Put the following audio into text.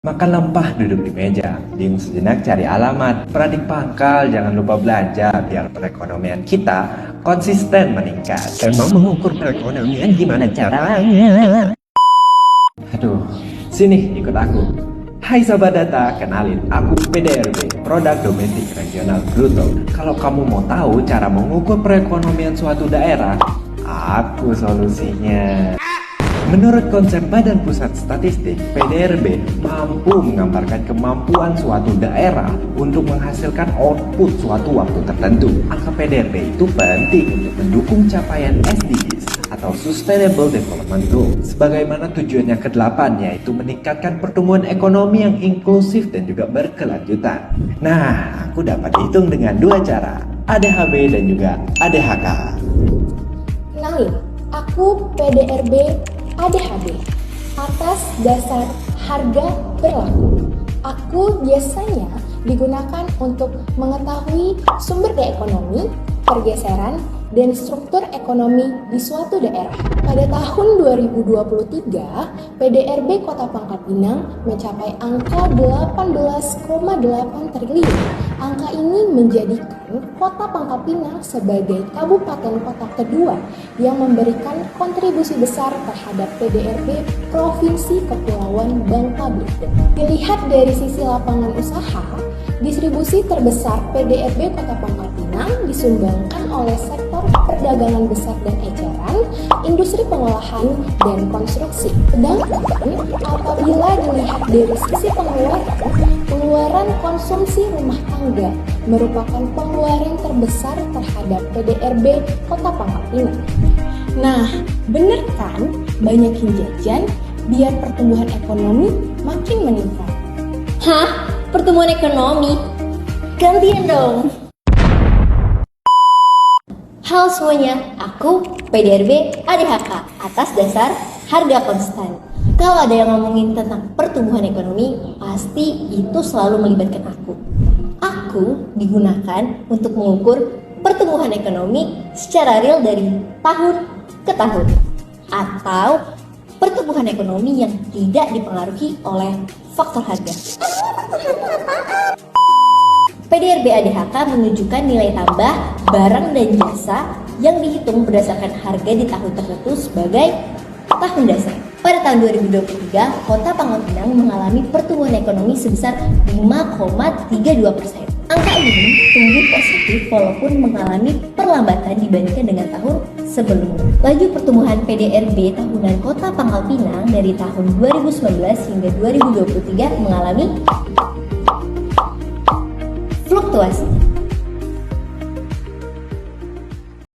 Makan lempah duduk di meja, bingung sejenak cari alamat, peradik pangkal jangan lupa belanja biar perekonomian kita konsisten meningkat. Mau mengukur perekonomian gimana caranya? Aduh, sini ikut aku. Hai Sobat Data, kenalin aku PDRB, Produk Domestik Regional Bruto. Kalau kamu mau tahu cara mengukur perekonomian suatu daerah, aku solusinya. Menurut konsep Badan Pusat Statistik, PDRB mampu menggambarkan kemampuan suatu daerah untuk menghasilkan output suatu waktu tertentu. Angka PDRB itu penting untuk mendukung capaian SDGs atau Sustainable Development Goals. Sebagaimana tujuan yang ke-8, yaitu meningkatkan pertumbuhan ekonomi yang inklusif dan juga berkelanjutan. Nah, aku dapat hitung dengan dua cara, ADHB dan juga ADHK. Kenalin, aku PDRB ADHB atas dasar harga berlaku. Aku biasanya digunakan untuk mengetahui sumber daya ekonomi, pergeseran, dan struktur ekonomi di suatu daerah. Pada tahun 2023, PDRB Kota Pangkal Pinang mencapai angka 18,8 triliun. Angka ini menjadikan Kota Pangkal Pinang sebagai kabupaten kota kedua yang memberikan kontribusi besar terhadap PDRB Provinsi Kepulauan Bangka Belitung. Dilihat dari sisi lapangan usaha, distribusi terbesar PDRB Kota Pangkal Pinang disumbangkan oleh sektor perdagangan besar dan eceran, industri pengolahan, dan konstruksi. Sedangkan apabila dilihat dari sisi pengeluaran konsumsi rumah tangga merupakan pengeluaran terbesar terhadap PDRB Kota Pangkal Pinang. Nah, bener kan banyakin jajan biar pertumbuhan ekonomi makin meningkat? Hah? Pertumbuhan ekonomi? Gantian dong! Halo semuanya, aku PDRB ADHK atas dasar harga konstan. Kalau ada yang ngomongin tentang pertumbuhan ekonomi, pasti itu selalu melibatkan aku. Aku digunakan untuk mengukur pertumbuhan ekonomi secara real dari tahun ke tahun, atau pertumbuhan ekonomi yang tidak dipengaruhi oleh faktor harga. PDRB ADHK menunjukkan nilai tambah barang dan jasa yang dihitung berdasarkan harga di tahun tertentu sebagai tahun dasar. Pada tahun 2023, Kota Pangkal Pinang mengalami pertumbuhan ekonomi sebesar 5,32%. Angka ini tumbuh positif walaupun mengalami perlambatan dibandingkan dengan tahun sebelumnya. Laju pertumbuhan PDRB tahunan Kota Pangkal Pinang dari tahun 2019 hingga 2023 mengalami fluktuasi.